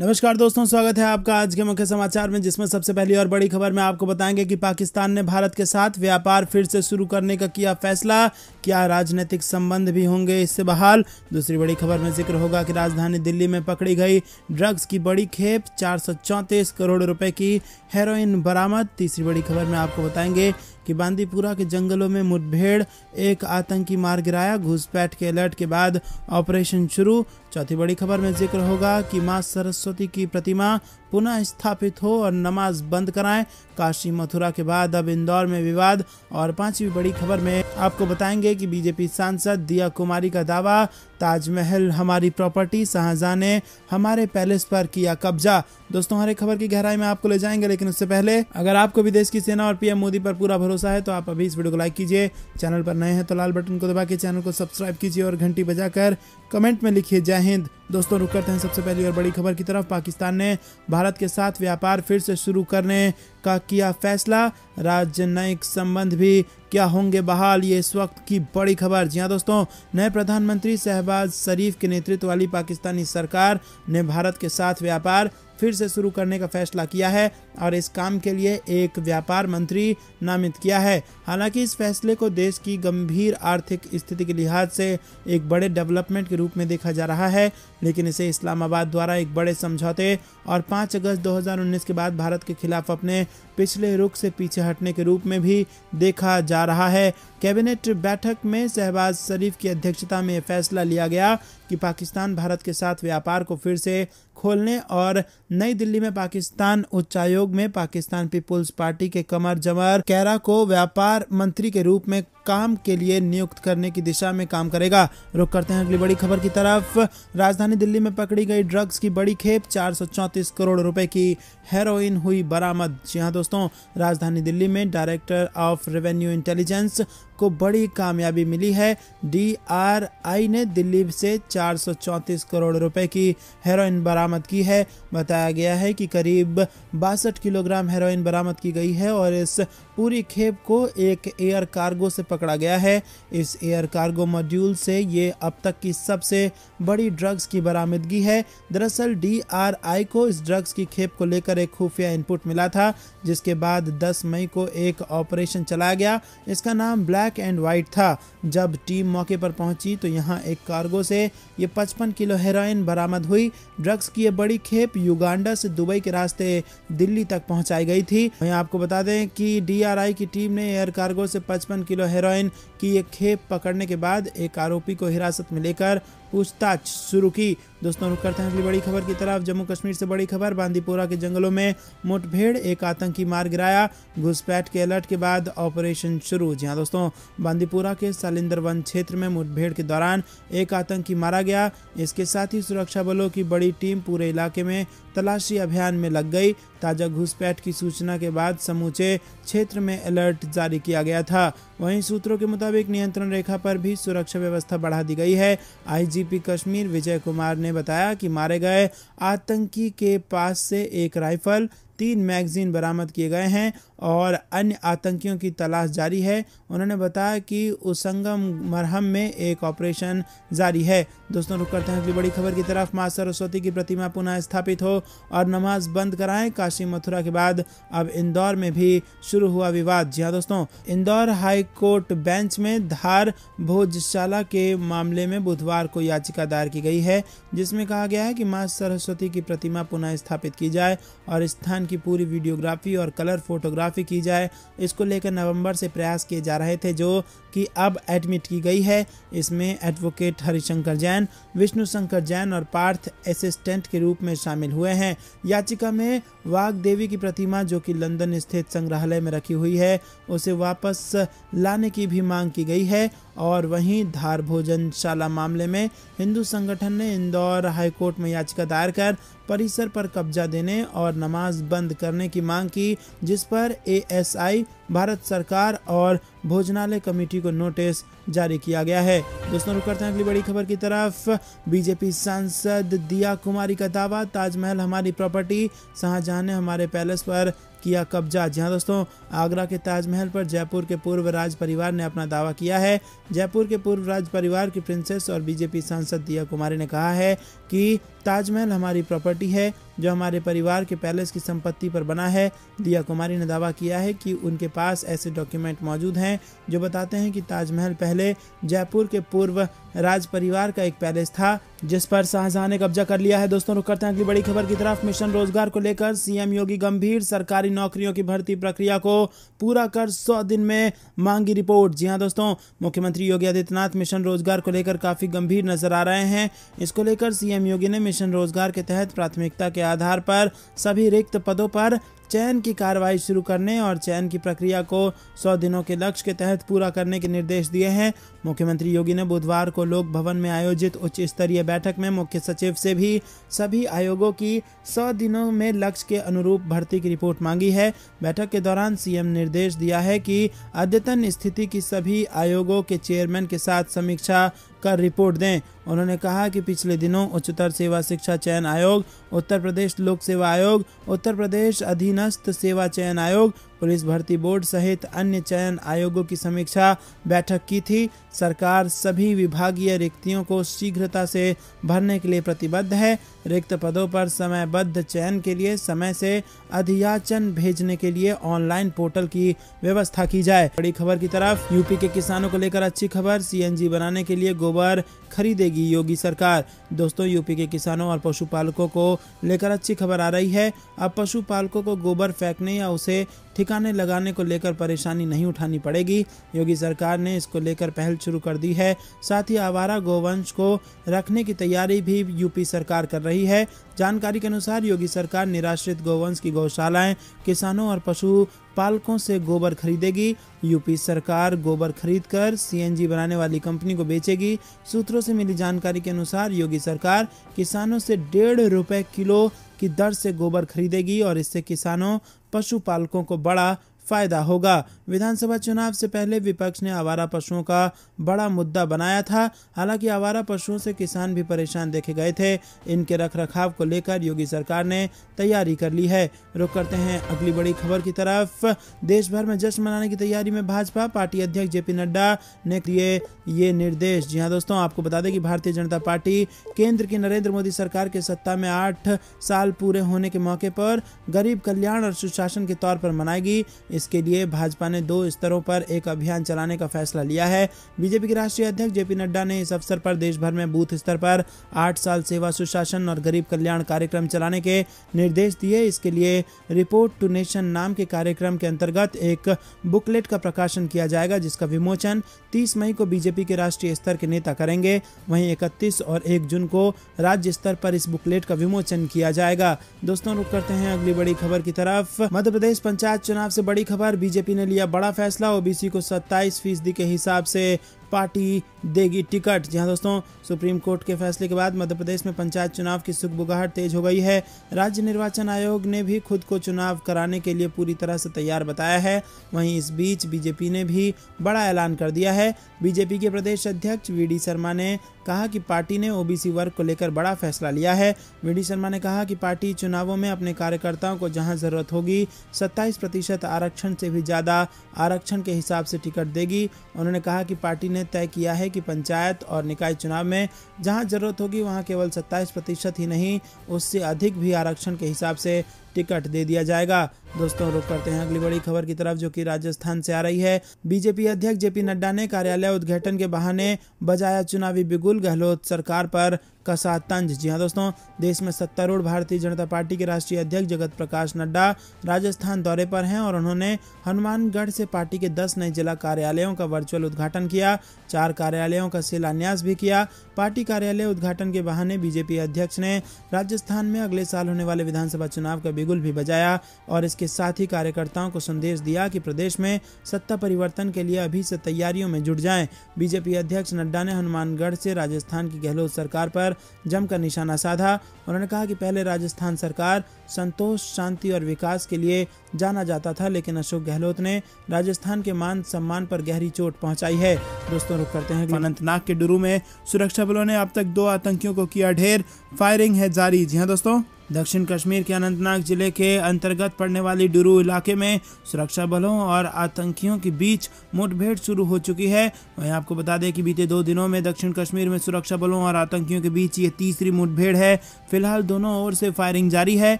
नमस्कार दोस्तों, स्वागत है आपका आज के मुख्य समाचार में, जिसमें सबसे पहली और बड़ी खबर में आपको बताएंगे कि पाकिस्तान ने भारत के साथ व्यापार फिर से शुरू करने का किया फैसला। क्या राजनीतिक संबंध भी होंगे इससे बहाल। दूसरी बड़ी खबर में जिक्र होगा कि राजधानी दिल्ली में पकड़ी गई ड्रग्स की बड़ी खेप, 434 करोड़ रुपए की हेरोइन बरामद। तीसरी बड़ी खबर में आपको बताएंगे कि बांदीपुरा के जंगलों में मुठभेड़, एक आतंकी मार गिराया, घुसपैठ के अलर्ट के बाद ऑपरेशन शुरू। चौथी बड़ी खबर में जिक्र होगा कि मां सरस्वती की प्रतिमा पुनः स्थापित हो और नमाज बंद कराएं। काशी मथुरा के बाद अब इंदौर में विवाद। और पांचवी बड़ी खबर में आपको बताएंगे कि बीजेपी सांसद दिया कुमारी का दावा, ताजमहल हमारी प्रॉपर्टी, शाहजहां ने हमारे पैलेस पर किया कब्जा। दोस्तों, हर एक खबर की गहराई में आपको ले जाएंगे, लेकिन उससे पहले अगर आपको भी देश की सेना और पीएम मोदी पर पूरा भरोसा है तो आप अभी इस वीडियो को लाइक कीजिए। चैनल पर नए हैं तो लाल बटन को दबा के चैनल को सब्सक्राइब कीजिए और घंटी बजाकर कमेंट में लिखिए जय हिंद। दोस्तों, रुक करते हैं सबसे पहली और बड़ी खबर की तरफ। पाकिस्तान ने भारत के साथ व्यापार फिर से शुरू करने का किया फैसला। राजनयिक संबंध भी क्या होंगे बहाल, ये इस वक्त की बड़ी खबर। जी हां दोस्तों, नए प्रधानमंत्री शहबाज शरीफ के नेतृत्व वाली पाकिस्तानी सरकार ने भारत के साथ व्यापार फिर से शुरू करने का फैसला किया है और इस काम के लिए एक व्यापार मंत्री नामित किया है। हालांकि इस फैसले को देश की गंभीर आर्थिक स्थिति के लिहाज से एक बड़े डेवलपमेंट के रूप में देखा जा रहा है, लेकिन इसे इस्लामाबाद द्वारा एक बड़े समझौते और 5 अगस्त 2019 के बाद भारत के खिलाफ अपने पिछले रुख से पीछे हटने के रूप में भी देखा जा रहा है। कैबिनेट बैठक में शहबाज शरीफ की अध्यक्षता में फैसला लिया गया कि पाकिस्तान भारत के साथ व्यापार को फिर से खोलने और नई दिल्ली में पाकिस्तान उच्चायोग में पाकिस्तान पीपुल्स पार्टी के कमर जमर कैरा को व्यापार मंत्री के रूप में काम के लिए नियुक्त करने की दिशा में काम करेगा। रुक करते हैं अगली बड़ी खबर की तरफ। राजधानी दिल्ली में पकड़ी गई ड्रग्स की बड़ी खेप, 434 करोड़ रुपए की हेरोइन हुई बरामद। जी हां दोस्तों, राजधानी दिल्ली में डायरेक्टर ऑफ रेवेन्यू इंटेलिजेंस को बड़ी कामयाबी मिली है। DRI ने दिल्ली से 434 करोड़ रुपए की हेरोइन बरामद की है। बताया गया है कि करीब 62 किलोग्राम हेरोइन बरामद की गई है और इस पूरी खेप को एक एयर कार्गो से पकड़ा गया है। इस एयर कार्गो मॉड्यूल से ये अब तक की सबसे बड़ी ड्रग्स की बरामदगी है। दरअसल DRI को इस ड्रग्स की खेप को लेकर एक खुफिया इनपुट मिला था, जिसके बाद 10 मई को एक ऑपरेशन चलाया गया। इसका नाम ब्लैक एंड व्हाइट था। जब टीम मौके पर पहुंची तो यहां एक कार्गो से ये 55 किलो हेरोइन बरामद हुई। ड्रग्स की ये बड़ी खेप युगांडा से दुबई के रास्ते दिल्ली तक पहुंचाई गई थी। वहीं आपको बता दें कि DRI की टीम ने एयर कार्गो से 55 किलो हेरोइन की एक खेप पकड़ने के बाद एक आरोपी को हिरासत में लेकर पूछताछ शुरू की। दोस्तों, रुक करते हैं अगली बड़ी खबर की तरफ। जम्मू कश्मीर से बड़ी खबर। बांदीपुरा के जंगलों में मुठभेड़, एक आतंकी मार गिराया, घुसपैठ के अलर्ट के बाद ऑपरेशन शुरू। जी हां दोस्तों, बांदीपुरा के सालिंदर वन क्षेत्र में मुठभेड़ के दौरान एक आतंकी मारा गया। इसके साथ ही सुरक्षा बलों की बड़ी टीम पूरे इलाके में तलाशी अभियान में लग गई। ताजा घुसपैठ की सूचना के बाद समूचे क्षेत्र में अलर्ट जारी किया गया था। वहीं सूत्रों के मुताबिक नियंत्रण रेखा पर भी सुरक्षा व्यवस्था बढ़ा दी गई है। IGP कश्मीर विजय कुमार ने बताया कि मारे गए आतंकी के पास से एक राइफल, 3 मैगजीन बरामद किए गए हैं और अन्य आतंकियों की तलाश जारी है। उन्होंने बताया कि उसंगम मरहम में एक ऑपरेशन जारी है। दोस्तों, रुक करते हैं अगली बड़ी खबर की तरफ। मां सरस्वती की प्रतिमा पुनः स्थापित हो और नमाज बंद कराएं। काशी मथुरा के बाद अब इंदौर में भी शुरू हुआ विवाद। जी हां दोस्तों, इंदौर हाई कोर्ट बेंच में धार भोजशाला के मामले में बुधवार को याचिका दायर की गई है, जिसमें कहा गया है कि मां सरस्वती की प्रतिमा पुनः स्थापित की जाए और स्थान की पूरी वीडियोग्राफी और कलर फोटोग्राफी की जाए। इसको लेकर नवंबर से प्रयास किए जा रहे थे, जो कि अब एडमिट की गई है। इसमें एडवोकेट हरिशंकर जैन, विष्णु शंकर जैन और पार्थ असिस्टेंट के रूप में शामिल हुए हैं। याचिका में वाग्देवी की प्रतिमा, जो कि लंदन स्थित संग्रहालय में रखी हुई है, उसे वापस लाने की भी मांग की गई है। और वहीं धार भोजनशाला मामले में हिंदू संगठन ने इंदौर हाईकोर्ट में याचिका दायर कर परिसर पर कब्जा देने और नमाज बंद करने की मांग की, जिस पर ASI भारत सरकार और भोजनालय कमेटी को नोटिस जारी किया गया है। दोस्तों रुक करते हैं अगली बड़ी खबर की तरफ। बीजेपी सांसद दिया कुमारी का दावा, ताजमहल हमारी प्रॉपर्टी, शाहजहां ने हमारे पैलेस पर किया कब्जा। जी हाँ दोस्तों, आगरा के ताजमहल पर जयपुर के पूर्व राज परिवार ने अपना दावा किया है। जयपुर के पूर्व राज परिवार की प्रिंसेस और बीजेपी सांसद दिया कुमारी ने कहा है कि ताजमहल हमारी प्रॉपर्टी है जो हमारे परिवार के पैलेस की संपत्ति पर बना है। दिया कुमारी ने दावा किया है कि उनके पास ऐसे डॉक्यूमेंट मौजूद हैं जो बताते हैं कि ताजमहल पहले जयपुर के पूर्व राज परिवार का एक पैलेस था जिस पर शाहजहां ने कब्जा कर लिया है। दोस्तों रुक करते हैं अगली बड़ी खबर की तरफ। मिशन रोजगार को लेकर सीएम योगी गंभीर, सरकारी नौकरियों की भर्ती प्रक्रिया को पूरा कर 100 दिन में मांगी रिपोर्ट। जी हाँ दोस्तों, मुख्यमंत्री योगी आदित्यनाथ मिशन रोजगार को लेकर काफी गंभीर नजर आ रहे हैं। इसको लेकर सीएम योगी ने मिशन रोजगार के तहत प्राथमिकता के आधार पर सभी रिक्त पदों पर चयन की कार्रवाई शुरू करने और चयन की प्रक्रिया को 100 दिनों के लक्ष्य के तहत पूरा करने के निर्देश दिए हैं। मुख्यमंत्री योगी ने बुधवार को लोक भवन में आयोजित उच्च स्तरीय बैठक में मुख्य सचिव से भी सभी आयोगों की 100 दिनों में लक्ष्य के अनुरूप भर्ती की रिपोर्ट मांगी है। बैठक के दौरान सीएम ने निर्देश दिया है कि अद्यतन स्थिति की सभी आयोगों के चेयरमैन के साथ समीक्षा कर रिपोर्ट दें। उन्होंने कहा कि पिछले दिनों उच्चतर सेवा शिक्षा चयन आयोग, उत्तर प्रदेश लोक सेवा आयोग, उत्तर प्रदेश अधीनस्थ सेवा चयन आयोग, पुलिस भर्ती बोर्ड सहित अन्य चयन आयोगों की समीक्षा बैठक की थी। सरकार सभी विभागीय रिक्तियों को शीघ्रता से भरने के लिए प्रतिबद्ध है। रिक्त पदों पर समयबद्ध चयन के लिए समय से अधियाचन भेजने के लिए ऑनलाइन पोर्टल की व्यवस्था की जाए। बड़ी खबर की तरफ। यूपी के किसानों को लेकर अच्छी खबर, सीएनजी बनाने के लिए गोबर खरीदेगी योगी सरकार। दोस्तों, यूपी के किसानों और पशुपालकों को लेकर अच्छी खबर आ रही है। अब पशुपालकों को गोबर फेंकने या उसे ठिकाने लगाने को लेकर परेशानी नहीं उठानी पड़ेगी। योगी सरकार ने इसको लेकर पहल शुरू कर दी है। साथ ही आवारा गोवंश को रखने की तैयारी भी यूपी सरकार कर रही है। जानकारी के अनुसार योगी सरकार निराश्रित गोवंश की गौशालाएं किसानों और पशु पालकों से गोबर खरीदेगी। यूपी सरकार गोबर खरीदकर सीएनजी बनाने वाली कंपनी को बेचेगी। सूत्रों से मिली जानकारी के अनुसार योगी सरकार किसानों से 1.5 रुपए किलो की दर से गोबर खरीदेगी और इससे किसानों पशुपालकों को बड़ा फायदा होगा। विधानसभा चुनाव से पहले विपक्ष ने आवारा पशुओं का बड़ा मुद्दा बनाया था। हालांकि आवारा पशुओं से किसान भी परेशान देखे गए थे। इनके रखरखाव को लेकर योगी सरकार ने तैयारी कर ली है। रुक करते हैं अगली बड़ी खबर की तरफ। देश भर में जश्न मनाने की तैयारी में भाजपा, पार्टी अध्यक्ष जेपी नड्डा ने दिए ये निर्देश। जी हाँ दोस्तों, आपको बता दें कि भारतीय जनता पार्टी केंद्र की नरेंद्र मोदी सरकार के सत्ता में 8 साल पूरे होने के मौके पर गरीब कल्याण और सुशासन के तौर पर मनाएगी। इसके लिए भाजपा ने 2 स्तरों पर एक अभियान चलाने का फैसला लिया है। बीजेपी के राष्ट्रीय अध्यक्ष जेपी नड्डा ने इस अवसर पर देश भर में बूथ स्तर पर 8 साल सेवा, सुशासन और गरीब कल्याण कार्यक्रम चलाने के निर्देश दिए। इसके लिए रिपोर्ट टू नेशन नाम के कार्यक्रम के अंतर्गत एक बुकलेट का प्रकाशन किया जाएगा, जिसका विमोचन 30 मई को बीजेपी के राष्ट्रीय स्तर के नेता करेंगे। वहीं 31 और 1 जून को राज्य स्तर पर इस बुकलेट का विमोचन किया जाएगा। दोस्तों रुक करते हैं अगली बड़ी खबर की तरफ। मध्य प्रदेश पंचायत चुनाव से बड़ी खबर, बीजेपी ने लिया बड़ा फैसला, ओबीसी को 27% के हिसाब से पार्टी देगी टिकट। जी हाँ दोस्तों, सुप्रीम कोर्ट के फैसले के बाद मध्य प्रदेश में पंचायत चुनाव की सुगबुगाहट तेज हो गई है। राज्य निर्वाचन आयोग ने भी खुद को चुनाव कराने के लिए पूरी तरह से तैयार बताया है। वहीं इस बीच बीजेपी ने भी बड़ा ऐलान कर दिया है। बीजेपी के प्रदेश अध्यक्ष वीडी शर्मा ने कहा कि पार्टी ने ओबीसी वर्ग को लेकर बड़ा फैसला लिया है। वीडी शर्मा ने कहा कि पार्टी चुनावों में अपने कार्यकर्ताओं को जहां जरूरत होगी 27% आरक्षण से भी ज्यादा आरक्षण के हिसाब से टिकट देगी। उन्होंने कहा कि पार्टी ने तय किया है कि पंचायत और निकाय चुनाव में जहां जरूरत होगी वहां केवल 27% ही नहीं, उससे अधिक भी आरक्षण के हिसाब से टिकट दे दिया जाएगा। दोस्तों रुक करते हैं अगली बड़ी खबर की तरफ, जो कि राजस्थान से आ रही है। बीजेपी अध्यक्ष जेपी नड्डा ने कार्यालय उद्घाटन के बहाने बजाया चुनावी बिगुल, गहलोत सरकार पर कसा तंज। जी हाँ दोस्तों, देश में सत्तारूढ़ भारतीय जनता पार्टी के राष्ट्रीय अध्यक्ष जगत प्रकाश नड्डा राजस्थान दौरे पर हैं और उन्होंने हनुमानगढ़ से पार्टी के 10 नए जिला कार्यालयों का वर्चुअल उद्घाटन किया। 4 कार्यालयों का शिलान्यास भी किया। पार्टी कार्यालय उद्घाटन के बहाने बीजेपी अध्यक्ष ने राजस्थान में अगले साल होने वाले विधानसभा चुनाव का बिगुल भी बजाया और इसके साथ ही कार्यकर्ताओं को संदेश दिया कि प्रदेश में सत्ता परिवर्तन के लिए अभी से तैयारियों में जुट जाएं। बीजेपी अध्यक्ष नड्डा ने हनुमानगढ़ से राजस्थान की गहलोत सरकार पर जमकर निशाना साधा। उन्होंने कहा कि पहले राजस्थान सरकार संतोष, शांति और विकास के लिए जाना जाता था, लेकिन अशोक गहलोत ने राजस्थान के मान सम्मान पर गहरी चोट पहुंचाई है। दोस्तों रुक करते हैं अनंतनाग के डुरू में सुरक्षा बलों ने अब तक 2 आतंकियों को किया ढेर, फायरिंग है जारी। जी हां दोस्तों, दक्षिण कश्मीर के अनंतनाग जिले के अंतर्गत पड़ने वाली डुरू इलाके में सुरक्षा बलों और आतंकियों के बीच मुठभेड़ शुरू हो चुकी है। वहीं आपको बता दें कि बीते 2 दिनों में दक्षिण कश्मीर में सुरक्षा बलों और आतंकियों के बीच ये तीसरी मुठभेड़ है। फिलहाल दोनों ओर से फायरिंग जारी है।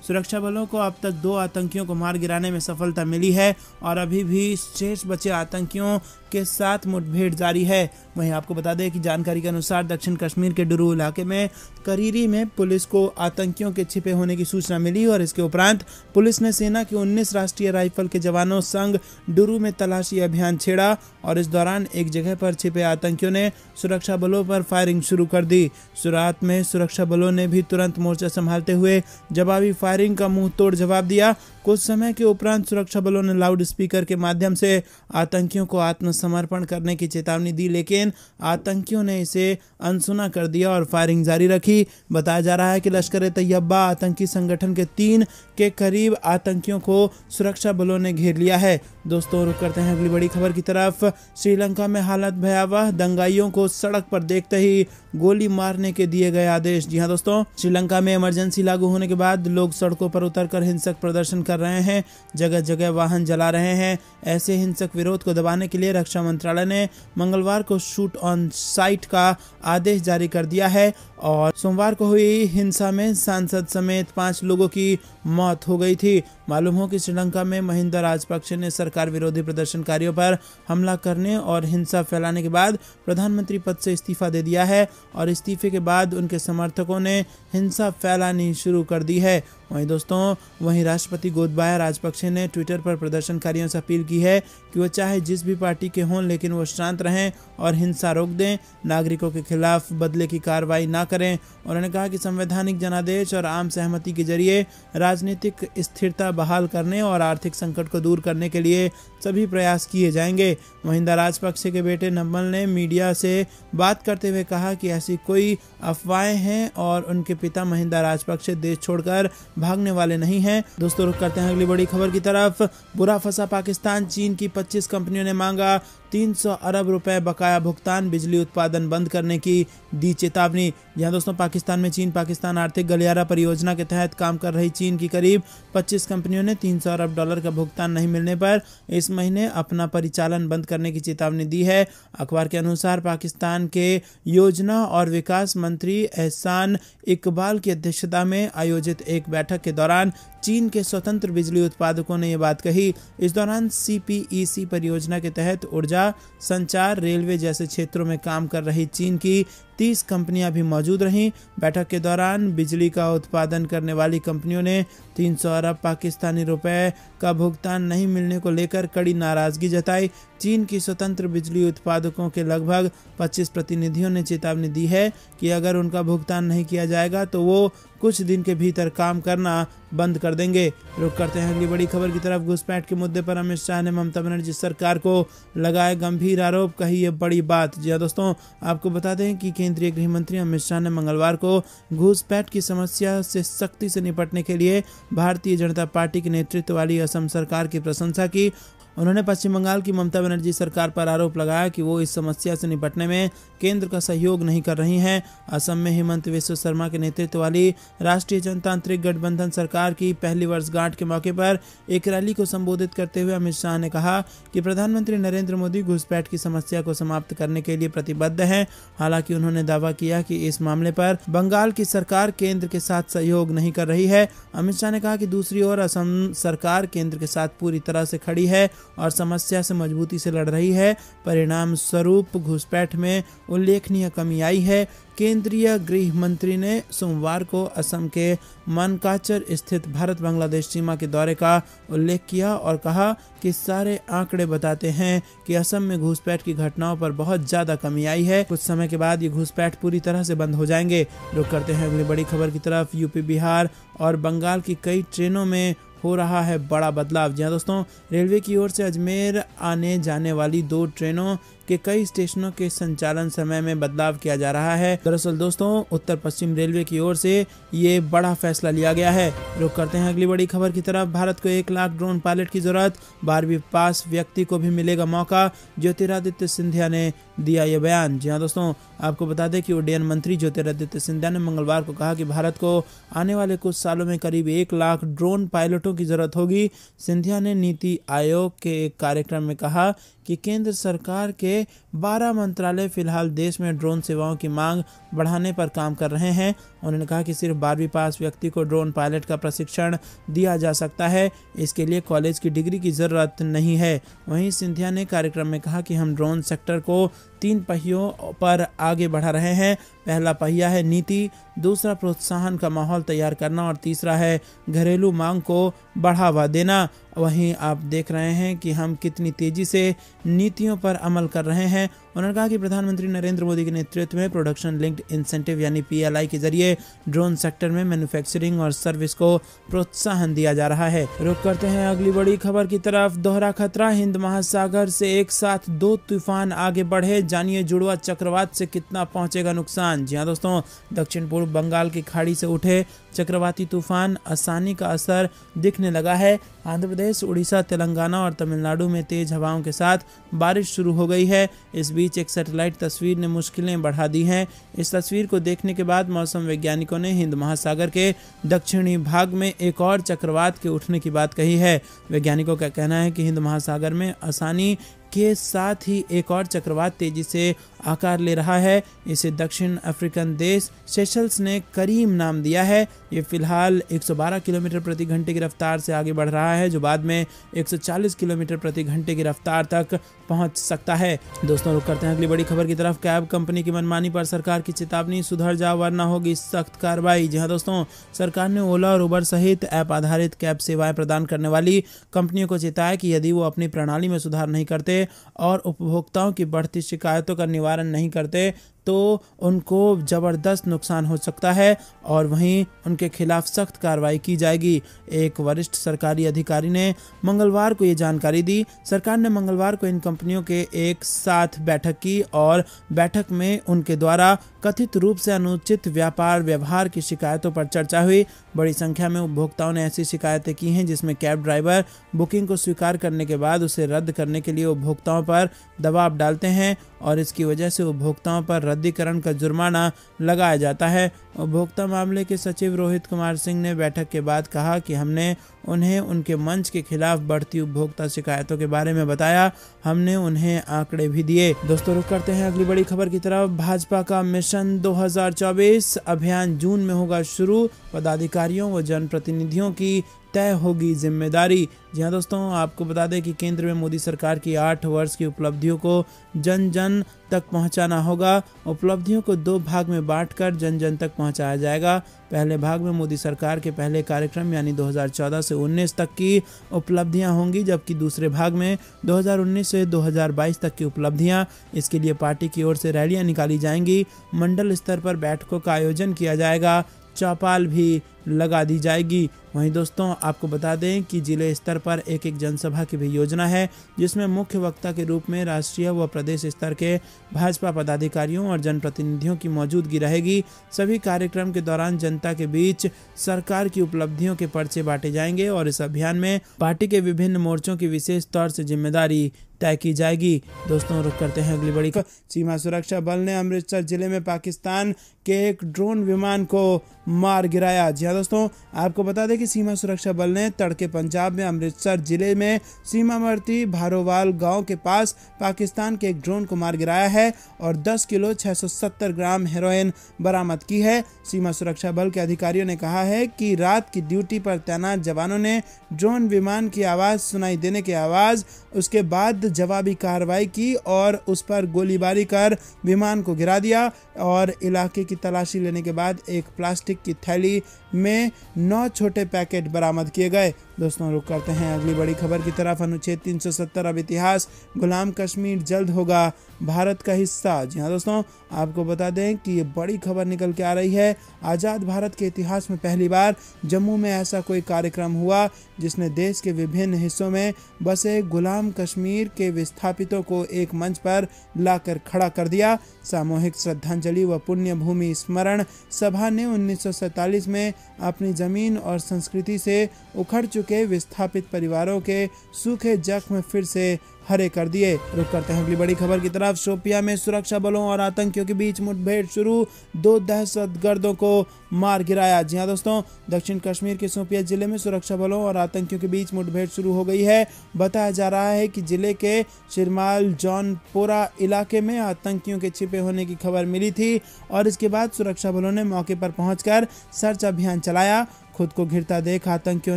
सुरक्षा बलों को अब तक 2 आतंकियों को मार गिराने में सफलता मिली है और अभी भी शेष बचे आतंकियों के साथ मुठभेड़ जारी है। वहीं आपको बता दें कि जानकारी के अनुसार दक्षिण कश्मीर के डुरू इलाके में करीरी में पुलिस को आतंकियों के छिपे होने की सूचना मिली और इसके उपरांत पुलिस ने सेना के 19 राष्ट्रीय राइफल के जवानों संग डुरू में तलाशी अभियान छेड़ा और इस दौरान एक जगह पर छिपे आतंकियों ने सुरक्षा बलों पर फायरिंग शुरू कर दी। शुरुआत में सुरक्षा बलों ने भी तुरंत मोर्चा संभालते हुए जवाबी फायरिंग का मुंह तोड़ जवाब दिया। कुछ समय के उपरांत सुरक्षा बलों ने लाउड स्पीकर के माध्यम से आतंकियों को आत्मसमर्पण करने की चेतावनी दी, लेकिन आतंकियों ने इसे अनसुना कर दिया और फायरिंग जारी रखी। बताया जा रहा है कि लश्कर-ए-तैयबा आतंकी संगठन के 3 के करीब आतंकियों को सुरक्षा बलों ने घेर लिया है। दोस्तों रुक करते हैं अगली बड़ी खबर की तरफ। श्रीलंका में हालत भयावह, दंगाइयों को सड़क पर देखते ही गोली मारने के दिए गए आदेश। जी हां दोस्तों, श्रीलंका में इमरजेंसी लागू होने के बाद लोग सड़कों पर उतरकर हिंसक प्रदर्शन कर रहे हैं, जगह जगह वाहन जला रहे हैं। ऐसे हिंसक विरोध को दबाने के लिए रक्षा मंत्रालय ने मंगलवार को शूट ऑन साइट का आदेश जारी कर दिया है और सोमवार को हुई हिंसा में सांसद समेत 5 लोगों की मौत हो गई थी। मालूम हो कि श्रीलंका में महिंदा राजपक्षे ने सरकार विरोधी प्रदर्शनकारियों पर हमला करने और हिंसा फैलाने के बाद प्रधानमंत्री पद से इस्तीफा दे दिया है और इस्तीफे के बाद उनके समर्थकों ने हिंसा फैलानी शुरू कर दी है। वहीं राष्ट्रपति गोतबाया राजपक्षे ने ट्विटर पर प्रदर्शनकारियों से अपील की है कि वो चाहे जिस भी पार्टी के हों, लेकिन वो शांत रहें और हिंसा रोक दें, नागरिकों के खिलाफ बदले की कार्रवाई ना करें। उन्होंने कहा कि संवैधानिक जनादेश और आम सहमति के जरिए राजनीतिक स्थिरता बहाल करने और आर्थिक संकट को दूर करने के लिए सभी प्रयास किए जाएंगे। महिंदा राजपक्षे के बेटे नम्बल ने मीडिया से बात करते हुए कहा कि ऐसी कोई अफवाहें हैं और उनके पिता महिंदा राजपक्षे देश छोड़कर भागने वाले नहीं हैं। दोस्तों रुक करते हैं अगली बड़ी खबर की तरफ। बुरा फंसा पाकिस्तान, चीन की 25 कंपनियों ने मांगा 300 अरब रुपए बकाया भुगतान, बिजली उत्पादन बंद करने की दी चेतावनी। यहाँ दोस्तों, पाकिस्तान में चीन पाकिस्तान आर्थिक गलियारा परियोजना के तहत काम कर रही चीन की करीब 25 कंपनियों ने 300 अरब डॉलर का भुगतान नहीं मिलने पर इस महीने अपना परिचालन बंद करने की चेतावनी दी है। अखबार के अनुसार पाकिस्तान के योजना और विकास मंत्री एहसान इकबाल की अध्यक्षता में आयोजित एक बैठक के दौरान चीन के स्वतंत्र बिजली उत्पादकों ने यह बात कही। इस दौरान CPEC परियोजना के तहत ऊर्जा, संचार, रेलवे जैसे क्षेत्रों में काम कर रही चीन की 30 कंपनियां भी मौजूद रहीं। बैठक के दौरान बिजली का उत्पादन करने वाली कंपनियों ने 300 अरब पाकिस्तानी रुपए का भुगतान नहीं मिलने को लेकर कड़ी नाराजगी जताई। चीन की स्वतंत्र बिजली उत्पादकों के लगभग 25 प्रतिनिधियों ने चेतावनी दी है कि अगर उनका भुगतान नहीं किया जाएगा तो वो कुछ दिन के भीतर काम करना बंद कर देंगे। रुक करते हैं अगली बड़ी खबर की तरफ। घुसपैठ के मुद्दे पर अमित शाह ने ममता बनर्जी सरकार को लगाए गंभीर आरोप, कही ये बड़ी बात। जी दोस्तों, आपको बता दें कि केंद्रीय गृह मंत्री अमित शाह ने मंगलवार को घुसपैठ की समस्या से सख्ती से निपटने के लिए भारतीय जनता पार्टी के नेतृत्व वाली असम सरकार की प्रशंसा की। उन्होंने पश्चिम बंगाल की ममता बनर्जी सरकार पर आरोप लगाया कि वो इस समस्या से निपटने में केंद्र का सहयोग नहीं कर रही हैं। असम में हेमंत बिस्वा शर्मा के नेतृत्व वाली राष्ट्रीय जनतांत्रिक गठबंधन सरकार की पहली वर्षगांठ के मौके पर एक रैली को संबोधित करते हुए अमित शाह ने कहा कि प्रधानमंत्री नरेंद्र मोदी घुसपैठ की समस्या को समाप्त करने के लिए प्रतिबद्ध हैं। हालांकि उन्होंने दावा किया कि इस मामले पर बंगाल की सरकार केंद्र के साथ सहयोग नहीं कर रही है। अमित शाह ने कहा कि दूसरी ओर असम सरकार केंद्र के साथ पूरी तरह से खड़ी है और समस्या से मजबूती से लड़ रही है। परिणाम स्वरूप घुसपैठ में उल्लेखनीय कमी आई है। केंद्रीय गृह मंत्री ने सोमवार को असम के मनकाचर स्थित भारत बांग्लादेश सीमा के दौरे का उल्लेख किया और कहा कि सारे आंकड़े बताते हैं कि असम में घुसपैठ की घटनाओं पर बहुत ज्यादा कमी आई है। कुछ समय के बाद ये घुसपैठ पूरी तरह से बंद हो जाएंगे। रुक करते हैं अगली बड़ी खबर की तरफ। यूपी, बिहार और बंगाल की कई ट्रेनों में हो रहा है बड़ा बदलाव। जी हाँ दोस्तों, रेलवे की ओर से अजमेर आने जाने वाली 2 ट्रेनों के कई स्टेशनों के संचालन समय में बदलाव किया जा रहा है। दरअसल दोस्तों, उत्तर पश्चिम रेलवे की ओर से ये बड़ा फैसला लिया गया है। रुक करते हैं अगली बड़ी खबर की तरफ। भारत को 1 लाख ड्रोन पायलट की जरूरत, 12वीं पास व्यक्ति को भी मिलेगा मौका, ज्योतिरादित्य सिंधिया ने दिया ये बयान। जी हाँ दोस्तों, आपको बता दें कि उड्डयन मंत्री ज्योतिरादित्य सिंधिया ने मंगलवार को कहा कि भारत को आने वाले कुछ सालों में करीब 1 लाख ड्रोन पायलटों की जरूरत होगी। सिंधिया ने नीति आयोग के एक कार्यक्रम में कहा कि केंद्र सरकार के 12 मंत्रालय फिलहाल देश में ड्रोन सेवाओं की मांग बढ़ाने पर काम कर रहे हैं। उन्होंने कहा कि सिर्फ 12वीं पास व्यक्ति को ड्रोन पायलट का प्रशिक्षण दिया जा सकता है, इसके लिए कॉलेज की डिग्री की जरूरत नहीं है। वहीं सिंधिया ने कार्यक्रम में कहा कि हम ड्रोन सेक्टर को 3 पहियों पर आगे बढ़ा रहे हैं। पहला पहिया है नीति, दूसरा प्रोत्साहन का माहौल तैयार करना और तीसरा है घरेलू मांग को बढ़ावा देना। वहीं आप देख रहे हैं कि हम कितनी तेजी से नीतियों पर अमल कर रहे हैं। उन्होंने कहा कि प्रधानमंत्री नरेंद्र मोदी के नेतृत्व में प्रोडक्शन लिंक्ड इंसेंटिव यानी PLI के जरिए ड्रोन सेक्टर में मैन्युफैक्चरिंग और सर्विस को प्रोत्साहन दिया जा रहा है। रुक करते हैं अगली बड़ी खबर की तरफ। दोहरा खतरा, हिंद महासागर से एक साथ 2 तूफान आगे बढ़े, जानिए जुड़वा चक्रवात से कितना पहुंचेगा नुकसान। जी हाँ दोस्तों, दक्षिण पूर्व बंगाल की खाड़ी से उठे चक्रवाती तूफान आसानी का असर दिखने लगा है। आंध्र प्रदेश, उड़ीसा, तेलंगाना और तमिलनाडु में तेज हवाओं के साथ बारिश शुरू हो गई है। इस बीच एक सैटेलाइट तस्वीर ने मुश्किलें बढ़ा दी हैं। इस तस्वीर को देखने के बाद मौसम वैज्ञानिकों ने हिंद महासागर के दक्षिणी भाग में एक और चक्रवात के उठने की बात कही है। वैज्ञानिकों का कहना है कि हिंद महासागर में आसानी के साथ ही एक और चक्रवात तेजी से आकार ले रहा है। इसे दक्षिण अफ्रीकन देश सेशल्स ने करीम नाम दिया है। ये फिलहाल 112 किलोमीटर प्रति घंटे की रफ्तार से आगे बढ़ रहा है, जो बाद में 140 किलोमीटर प्रति घंटे की रफ्तार तक पहुंच सकता है। दोस्तों, रुक करते हैं अगली बड़ी खबर की तरफ। कैब कंपनी की मनमानी पर सरकार की चेतावनी, सुधर जाओ वरना होगी सख्त कार्रवाई। जी हाँ दोस्तों, सरकार ने ओला और उबर सहित ऐप आधारित कैब सेवाएं प्रदान करने वाली कंपनियों को चेताया कि यदि वो अपनी प्रणाली में सुधार नहीं करते और उपभोक्ताओं की बढ़ती शिकायतों का निवारण नहीं करते तो उनको जबरदस्त नुकसान हो सकता है और वहीं उनके खिलाफ सख्त कार्रवाई की जाएगी। एक वरिष्ठ सरकारी अधिकारी ने मंगलवार को ये जानकारी दी। सरकार ने मंगलवार को इन कंपनियों के एक साथ बैठक की और बैठक में उनके द्वारा कथित रूप से अनुचित व्यापार व्यवहार की शिकायतों पर चर्चा हुई। बड़ी संख्या में उपभोक्ताओं ने ऐसी शिकायतें की हैं जिसमें कैब ड्राइवर बुकिंग को स्वीकार करने के बाद उसे रद्द करने के लिए उपभोक्ताओं पर दबाव डालते हैं और इसकी वजह से उपभोक्ताओं पर रद्दीकरण का जुर्माना लगाया जाता है। उपभोक्ता मामले के सचिव रोहित कुमार सिंह ने बैठक के बाद कहा कि हमने उन्हें उनके मंच के खिलाफ बढ़ती उपभोक्ता शिकायतों के बारे में बताया। हमने उन्हें आंकड़े भी दिए। दोस्तों, रुक करते हैं अगली बड़ी खबर की तरफ। भाजपा का मिशन 2024 अभियान जून में होगा शुरू, पदाधिकारियों व जनप्रतिनिधियों की तय होगी जिम्मेदारी। जी हाँ दोस्तों, आपको बता दें कि केंद्र में मोदी सरकार की 8 वर्ष की उपलब्धियों को जन जन तक पहुंचाना होगा। उपलब्धियों को 2 भाग में बांटकर जन जन तक पहुंचाया जाएगा। पहले भाग में मोदी सरकार के पहले कार्यक्रम यानी 2014 से 19 तक की उपलब्धियां होंगी, जबकि दूसरे भाग में 2019 से 2022 तक की उपलब्धियां। इसके लिए पार्टी की ओर से रैलियां निकाली जाएंगी, मंडल स्तर पर बैठकों का आयोजन किया जाएगा, चौपाल भी लगा दी जाएगी। वहीं दोस्तों, आपको बता दें कि जिले स्तर पर एक जनसभा की भी योजना है, जिसमें मुख्य वक्ता के रूप में राष्ट्रीय व प्रदेश स्तर के भाजपा पदाधिकारियों और जनप्रतिनिधियों की मौजूदगी रहेगी। सभी कार्यक्रम के दौरान जनता के बीच सरकार की उपलब्धियों के पर्चे बांटे जाएंगे और इस अभियान में पार्टी के विभिन्न मोर्चों की विशेष तौर से जिम्मेदारी तय की जाएगी। दोस्तों, रुक करते हैं अगली बड़ी। सीमा सुरक्षा बल ने अमृतसर जिले में पाकिस्तान के एक ड्रोन विमान को मार गिराया। जी हाँ दोस्तों, आपको बता दें कि सीमा सुरक्षा बल ने तड़के पंजाब में अमृतसर जिले में सीमावर्ती भारोवाल गांव के पास पाकिस्तान के एक ड्रोन को मार गिराया है और 10 किलो 670 ग्राम हेरोइन बरामद की है। सीमा सुरक्षा बल के अधिकारियों ने कहा है कि रात की ड्यूटी पर तैनात जवानों ने ड्रोन विमान की आवाज़ सुनाई देने के आवाज़ उसके बाद जवाबी कार्रवाई की और उस पर गोलीबारी कर विमान को गिरा दिया और इलाके की तलाशी लेने के बाद एक प्लास्टिक की थैली में 9 छोटे पैकेट बरामद किए गए। दोस्तों, रुक करते हैं अगली बड़ी खबर की तरफ। अनुच्छेद 370 अब इतिहास, गुलाम कश्मीर जल्द होगा भारत का हिस्सा। जी हाँ दोस्तों, आपको बता दें कि ये बड़ी खबर निकल के आ रही है। आज़ाद भारत के इतिहास में पहली बार जम्मू में ऐसा कोई कार्यक्रम हुआ जिसने देश के विभिन्न हिस्सों में बसे गुलाम कश्मीर के विस्थापितों को एक मंच पर लाकर खड़ा कर दिया। सामूहिक श्रद्धांजलि व पुण्य भूमि स्मरण सभा ने 1947 में अपनी जमीन और संस्कृति से उखड़ चुके विस्थापित परिवारों के सूखे जख्म फिर से हरे कर दिए। रुक करते हैं अगली बड़ी खबर की तरफ। शोपियां में सुरक्षा बलों और आतंकियों के बीच मुठभेड़ शुरू, 2 दहशतगर्दों को मार गिराया। जी हाँ दोस्तों, दक्षिण कश्मीर के शोपियां जिले में सुरक्षा बलों और आतंकियों के बीच मुठभेड़ शुरू हो गई है। बताया जा रहा है कि जिले के शिरमाल जौनपोरा इलाके में आतंकियों के छिपे होने की खबर मिली थी और इसके बाद सुरक्षा बलों ने मौके पर पहुंचकर सर्च अभियान चलाया। खुद को घिरता देख आतंकियों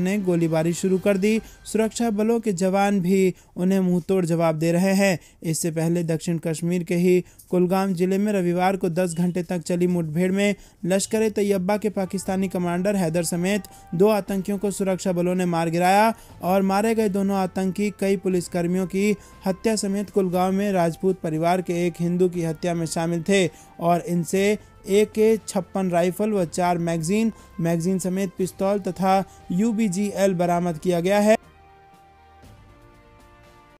ने गोलीबारी शुरू कर दी। सुरक्षा बलों के जवान भी उन्हें मुंहतोड़ जवाब दे रहे हैं। इससे पहले दक्षिण कश्मीर के ही कुलगाम जिले में रविवार को 10 घंटे तक चली मुठभेड़ में लश्कर तैयबा के पाकिस्तानी कमांडर हैदर समेत 2 आतंकियों को सुरक्षा बलों ने मार गिराया और मारे गए दोनों आतंकी कई पुलिसकर्मियों की हत्या समेत कुलगाम में राजपूत परिवार के एक हिंदू की हत्या में शामिल थे और इनसे AK-56 राइफल व 4 मैगजीन समेत पिस्तौल तथा UBGL बरामद किया गया है।